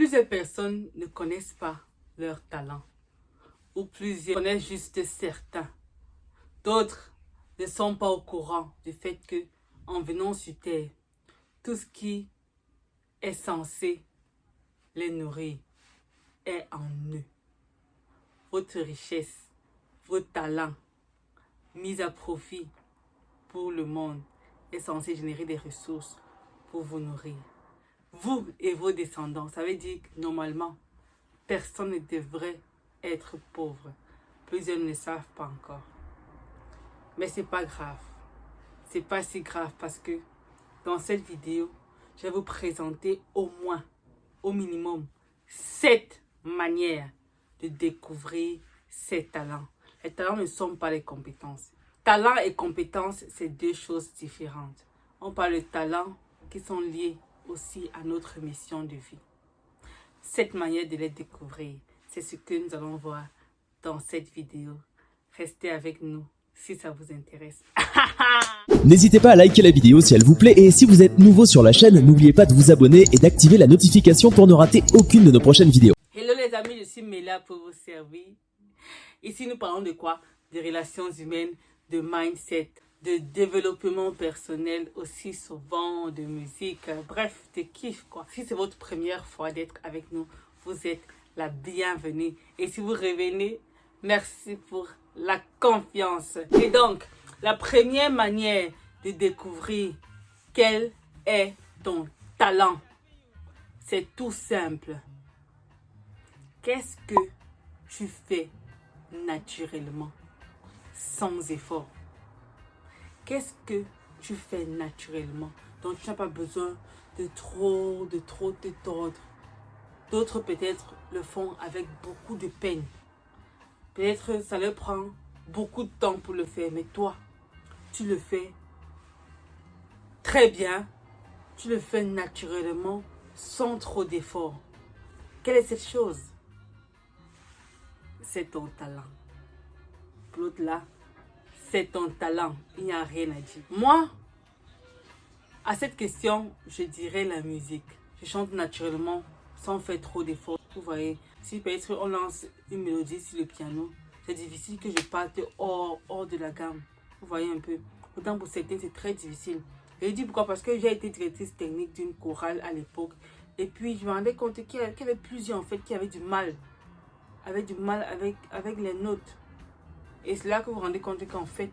Plusieurs personnes ne connaissent pas leur talent, ou plusieurs connaissent juste certains. D'autres ne sont pas au courant du fait que, en venant sur Terre, tout ce qui est censé les nourrir est en eux. Votre richesse, vos talents, mis à profit pour le monde, est censé générer des ressources pour vous nourrir. Vous et vos descendants, ça veut dire que normalement, personne ne devrait être pauvre. Plusieurs ne le savent pas encore. Mais c'est pas grave. C'est pas si grave parce que dans cette vidéo, je vais vous présenter au minimum, 7 manières de découvrir ses talents. Les talents ne sont pas les compétences. Talent et compétence, c'est deux choses différentes. On parle de talents qui sont liés aussi à notre mission de vie. 7 manières de les découvrir, c'est ce que nous allons voir dans cette vidéo. Restez avec nous si ça vous intéresse. N'hésitez pas à liker la vidéo si elle vous plaît et si vous êtes nouveau sur la chaîne, n'oubliez pas de vous abonner et d'activer la notification pour ne rater aucune de nos prochaines vidéos. Hello les amis, je suis Mélia pour vous servir. Ici nous parlons de quoi? De relations humaines, de mindset, de développement personnel, aussi souvent de musique, bref, de kiff quoi. Si c'est votre première fois d'être avec nous, vous êtes la bienvenue. Et si vous revenez, merci pour la confiance. Et donc, la première manière de découvrir quel est ton talent, c'est tout simple. Qu'est-ce que tu fais naturellement, sans effort? Qu'est-ce que tu fais naturellement, donc tu n'as pas besoin de trop te tordre? D'autres peut-être le font avec beaucoup de peine. Peut-être ça leur prend beaucoup de temps pour le faire, mais toi, tu le fais très bien, tu le fais naturellement, sans trop d'effort. Quelle est cette chose? C'est ton talent. Pour l'autre là, c'est ton talent. Il n'y a rien à dire. Moi, à cette question, je dirais la musique. Je chante naturellement, sans faire trop d'efforts. Vous voyez, si peut-être on lance une mélodie sur le piano, c'est difficile que je parte hors de la gamme. Vous voyez un peu. Pourtant, pour certains, c'est très difficile. Et je dis pourquoi? Parce que j'ai été directrice technique d'une chorale à l'époque. Et puis, je me rendais compte qu'il y avait plusieurs, en fait, qui avaient du mal. Avec les notes. Et c'est là que vous vous rendez compte qu'en fait,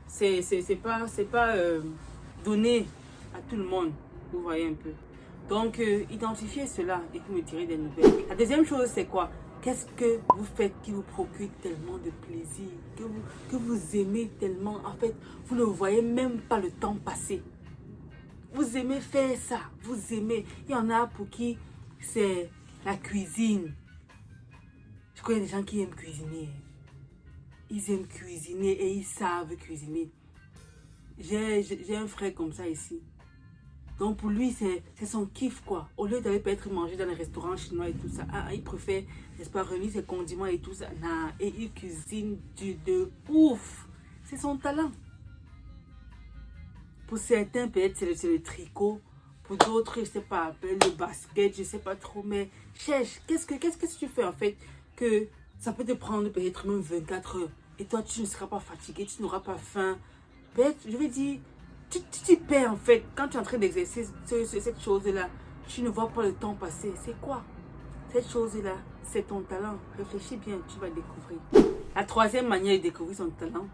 c'est pas donné à tout le monde. Vous voyez un peu. Donc, identifiez cela et vous me direz des nouvelles. La deuxième chose, c'est quoi? Qu'est-ce que vous faites qui vous procure tellement de plaisir, que vous aimez tellement? En fait, vous ne voyez même pas le temps passer. Vous aimez faire ça. Vous aimez. Il y en a pour qui c'est la cuisine. Je connais des gens qui aiment cuisiner. Ils aiment cuisiner et ils savent cuisiner. J'ai un frère comme ça ici. Donc pour lui, c'est son kiff quoi. Au lieu d'aller peut-être manger dans les restaurants chinois et tout ça, il préfère, n'est-ce pas, réunir ses condiments et tout ça. Non, et il cuisine de ouf. C'est son talent. Pour certains, peut-être c'est le tricot. Pour d'autres, je ne sais pas, le basket, je ne sais pas trop. Mais cherche, qu'est-ce que tu fais en fait que ça peut te prendre peut-être même 24 heures. Et toi, tu ne seras pas fatigué, tu n'auras pas faim. Peut-être, je vais dire, tu t'y perds en fait. Quand tu es en train d'exercer cette chose-là, tu ne vois pas le temps passer. C'est quoi? Cette chose-là, c'est ton talent. Réfléchis bien, tu vas découvrir. La troisième manière de découvrir son talent,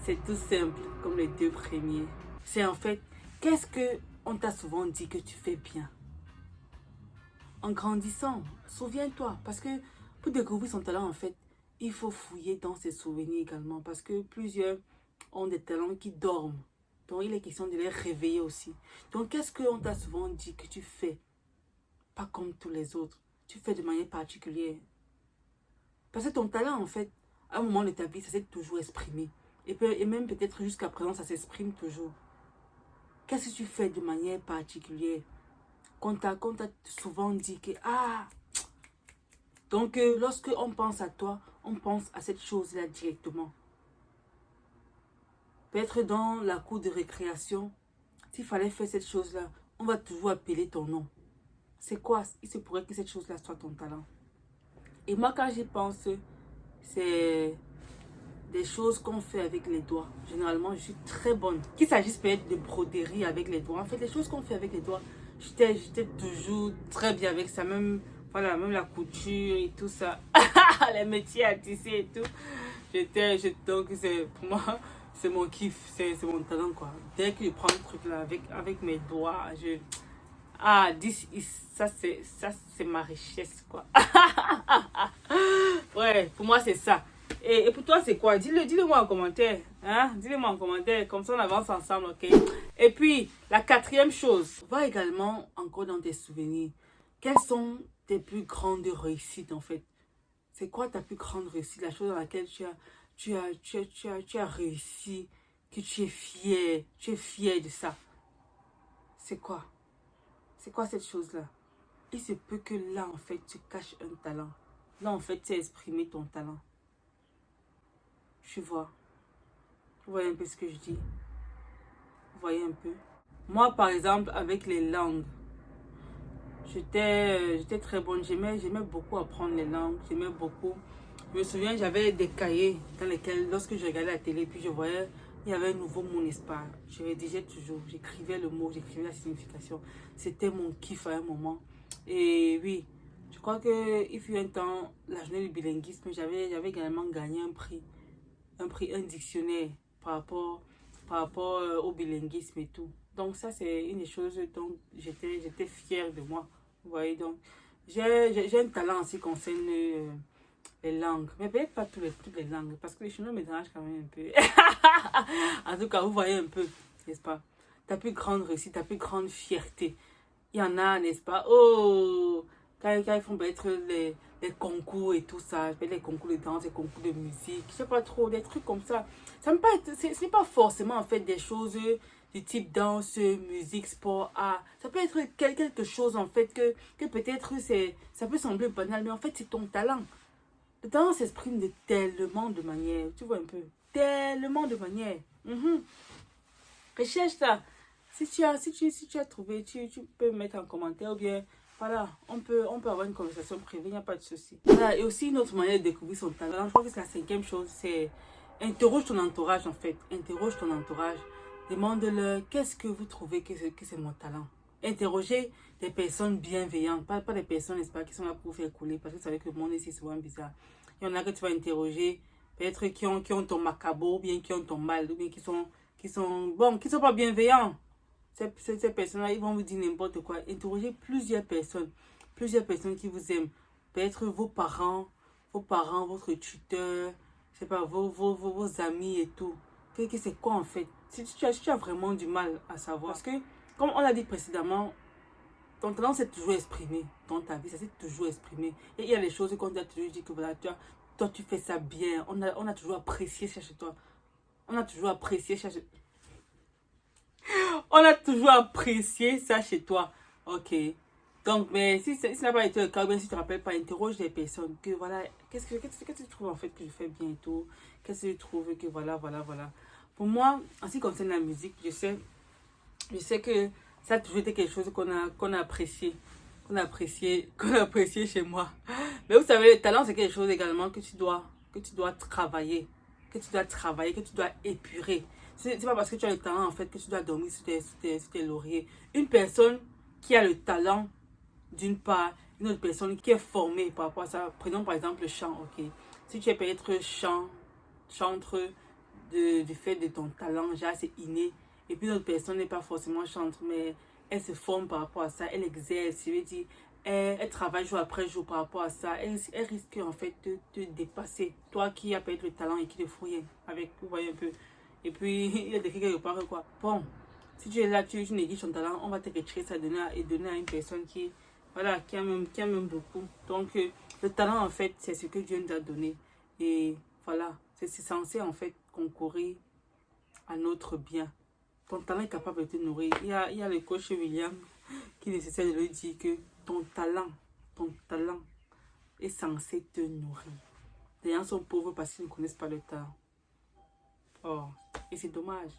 c'est tout simple, comme les deux premiers. C'est en fait, qu'est-ce que on t'a souvent dit que tu fais bien? En grandissant, souviens-toi, parce que pour découvrir son talent, en fait, il faut fouiller dans ses souvenirs également, parce que plusieurs ont des talents qui dorment. Donc, il est question de les réveiller aussi. Donc, qu'est-ce qu'on t'a souvent dit que tu fais? Pas comme tous les autres. Tu fais de manière particulière. Parce que ton talent, en fait, à un moment de ta vie, ça s'est toujours exprimé. Et même peut-être jusqu'à présent, ça s'exprime toujours. Qu'est-ce que tu fais de manière particulière? Qu'on t'a souvent dit que, donc, lorsque on pense à toi, on pense à cette chose-là directement. Peut-être dans la cour de récréation, s'il fallait faire cette chose-là, on va toujours appeler ton nom. c'est quoi? Il se pourrait que cette chose-là soit ton talent. Et moi, quand j'y pense, c'est des choses qu'on fait avec les doigts. Généralement, je suis très bonne. Qu'il s'agisse peut-être de broderie avec les doigts. En fait, les choses qu'on fait avec les doigts, j'étais toujours très bien avec ça. Même, voilà, même la couture et tout ça. Les métiers à tisser et tout. Donc, pour moi, c'est mon kiff. C'est mon talent, quoi. Dès que je prends le truc là avec mes doigts, ah, ça, c'est ma richesse, quoi. Ouais, pour moi, c'est ça. Et pour toi, c'est quoi? Dis-le-moi en commentaire. Hein? Dis-le-moi en commentaire. Comme ça, on avance ensemble, ok? Et puis, la quatrième chose. Va également encore dans tes souvenirs. Quelles sont tes plus grandes réussites, en fait? C'est quoi ta plus grande réussite? La chose dans laquelle tu as réussi, que tu es fier. Tu es fier de ça. C'est quoi? C'est quoi cette chose-là? Il se peut que là, en fait, tu caches un talent. Là, en fait, tu as exprimé ton talent. Tu vois. Vous voyez un peu ce que je dis? Vous voyez un peu? Moi, par exemple, avec les langues, j'étais très bonne. J'aimais beaucoup apprendre les langues. J'aimais beaucoup. Je me souviens, j'avais des cahiers dans lesquels, lorsque je regardais la télé, puis je voyais, il y avait un nouveau mot, n'est-ce pas? Je rédigeais toujours. J'écrivais le mot, j'écrivais la signification. C'était mon kiff à un moment. Et oui, je crois qu'il fut un temps, la journée du bilinguisme, j'avais également gagné un dictionnaire par rapport au bilinguisme et tout. Donc ça, c'est une des choses dont j'étais fière de moi. Vous voyez, donc j'ai un talent en ce qui concerne les langues. Mais peut-être pas toutes les langues, parce que les chinois me dérangent quand même un peu. En tout cas, vous voyez un peu, n'est-ce pas? Ta plus grande réussite, ta plus grande fierté. Il y en a, n'est-ce pas? Oh, quand ils font peut-être les concours et tout ça, peut-être les concours de danse, les concours de musique, je sais pas trop, des trucs comme ça. Ça me paraît, ce n'est pas forcément en fait des choses du type danse, musique, sport, art. Ça peut être quelque chose en fait que peut-être ça peut sembler banal, mais en fait c'est ton talent. Le talent s'exprime de tellement de manières, tu vois un peu, tellement de manières. Recherche ça. Si tu as trouvé, tu peux mettre en commentaire ou bien, voilà, on peut avoir une conversation privée, il n'y a pas de souci. Voilà, et aussi une autre manière de découvrir son talent, je crois que c'est la cinquième chose, c'est interroge ton entourage en fait. Interroge ton entourage. Demande-leur qu'est-ce que vous trouvez que c'est mon talent. Interrogez des personnes bienveillantes, pas des personnes, n'est-ce pas, qui sont là pour vous faire couler, parce que vous savez que le monde ici c'est souvent bizarre. Il y en a que tu vas interroger, peut-être qui ont ton macabo, ou bien qui ont ton mal, ou bien qui sont pas bienveillants. Ces personnes-là, ils vont vous dire n'importe quoi. Interrogez plusieurs personnes qui vous aiment. Peut-être vos parents, votre tuteur, je sais pas, vos amis et tout. Que c'est quoi en fait? Si tu as vraiment du mal à savoir. Parce que, comme on l'a dit précédemment, ton talent s'est toujours exprimé dans ta vie, ça s'est toujours exprimé. Et il y a des choses qu'on t'a toujours dit que voilà, toi tu fais ça bien. On a toujours apprécié ça chez toi. On a toujours apprécié ça chez toi. On a toujours apprécié ça chez toi. Ok. Donc, mais si ça n'a pas été le cas, bien si tu ne te rappelles pas, interroge des personnes que voilà, qu'est-ce que tu trouves en fait que je fais bien et tout. Qu'est-ce que tu trouves que voilà. Pour moi, en ce qui concerne la musique, je sais que ça a toujours été quelque chose qu'on a apprécié. Qu'on a apprécié chez moi. Mais vous savez, le talent, c'est quelque chose également que tu dois travailler. Que tu dois épurer. C'est pas parce que tu as le talent, en fait, que tu dois dormir sur tes lauriers. Une personne qui a le talent, d'une part, une autre personne qui est formée par rapport à ça. Prenons par exemple le chant, ok. Si tu es peut-être chantre du fait de ton talent, déjà c'est inné. Et puis une autre personne n'est pas forcément chantre, mais elle se forme par rapport à ça, elle exerce, je veux dire, elle travaille jour après jour par rapport à ça. Elle risque en fait de te dépasser. Toi qui as peut-être le talent et qui ne fouille avec, vous voyez un peu. Et puis, il y a des quelque part quoi. Bon, si tu es là, tu négliges ton talent, on va te retirer ça et donner à une personne qui aime beaucoup. Donc, le talent, en fait, c'est ce que Dieu nous a donné. Et voilà, c'est censé, en fait, concourir à notre bien. Ton talent est capable de te nourrir. Il y a le coach William qui nécessite de lui dire que ton talent est censé te nourrir. Les gens sont pauvres parce qu'ils ne connaissent pas le talent. Oh, et c'est dommage.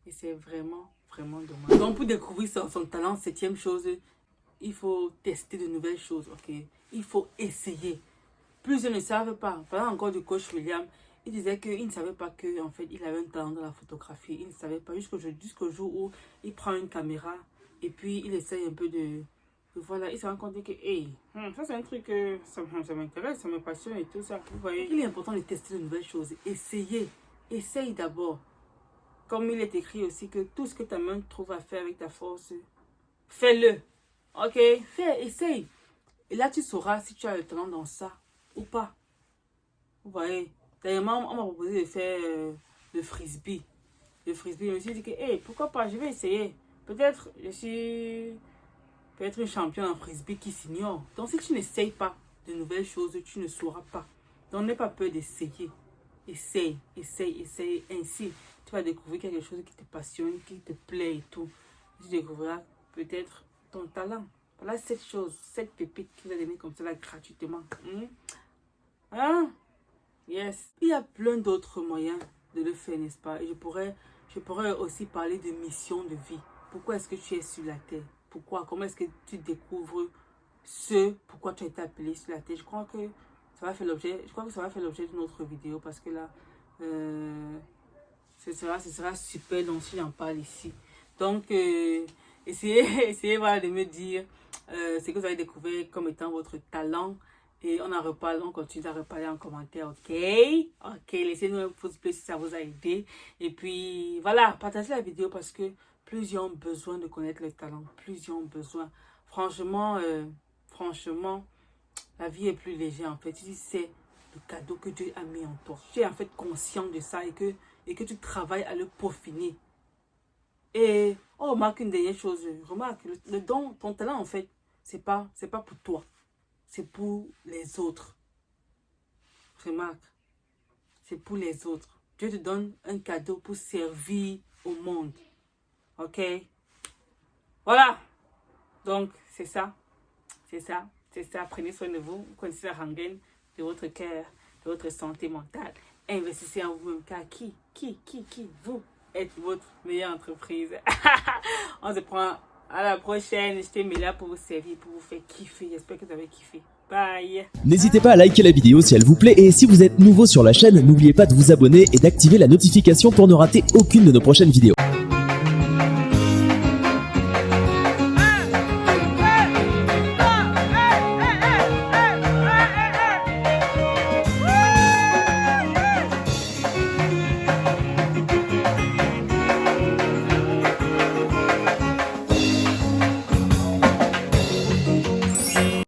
Et c'est vraiment dommage. Donc, pour découvrir son talent, septième chose, il faut tester de nouvelles choses, ok? Il faut essayer. Plusieurs ne savent pas. Par exemple, encore du coach William, il disait qu'il ne savait pas qu'en fait, il avait un talent dans la photographie. Il ne savait pas jusqu'au jour où il prend une caméra et puis il essaye un peu de voilà, il se rend compte que, hey, ça c'est un truc, ça m'intéresse, ça me passionne et tout ça. Vous voyez, il est important de tester de nouvelles choses. Essaye d'abord. Comme il est écrit aussi que tout ce que ta main trouve à faire avec ta force, fais-le. Ok, essaye. Et là, tu sauras si tu as le talent dans ça ou pas. Vous voyez. D'ailleurs, on m'a proposé de faire le frisbee. Le frisbee, je me suis dit que, hey, pourquoi pas, je vais essayer. Peut-être, je suis une championne en frisbee qui s'ignore. Donc, si tu n'essayes pas de nouvelles choses, tu ne sauras pas. Donc, n'aie pas peur d'essayer. Essaye. Ainsi, tu vas découvrir quelque chose qui te passionne, qui te plaît et tout. Tu découvriras peut-être ton talent. Voilà cette pépite qui va donner comme ça là, gratuitement. Hein? Yes. Il y a plein d'autres moyens de le faire, n'est-ce pas? Et je pourrais aussi parler de mission de vie. Pourquoi est-ce que tu es sur la terre? Pourquoi? Comment est-ce que tu découvres pourquoi tu as été appelé sur la terre? Je crois que ça va faire l'objet d'une autre vidéo parce que là, ce sera super donc si j'en parle ici. Donc, essayez voilà, de me dire ce que vous avez découvert comme étant votre talent. Et on continue à reparler en commentaire, ok? Ok, laissez-nous un pouce bleu si ça vous a aidé. Et puis, voilà, partagez la vidéo parce que plusieurs ont besoin de connaître le talent. Plusieurs ont besoin. Franchement, la vie est plus légère en fait. Tu sais, le cadeau que Dieu a mis en toi. Tu es en fait conscient de ça et que tu travailles à le peaufiner. Et, remarque une dernière chose. Remarque, le don, ton talent en fait, c'est pas pour toi. C'est pour les autres. Remarque, c'est pour les autres. Dieu te donne un cadeau pour servir au monde. Ok? Voilà. Donc, c'est ça. Prenez soin de vous. Vous connaissez la rengaine de votre cœur, de votre santé mentale. Investissez en vous-même. Car qui? Vous êtes votre meilleure entreprise. On se prend à la prochaine. J'étais là pour vous servir, pour vous faire kiffer. J'espère que vous avez kiffé. Bye. N'hésitez pas à liker la vidéo si elle vous plaît et si vous êtes nouveau sur la chaîne, n'oubliez pas de vous abonner et d'activer la notification pour ne rater aucune de nos prochaines vidéos.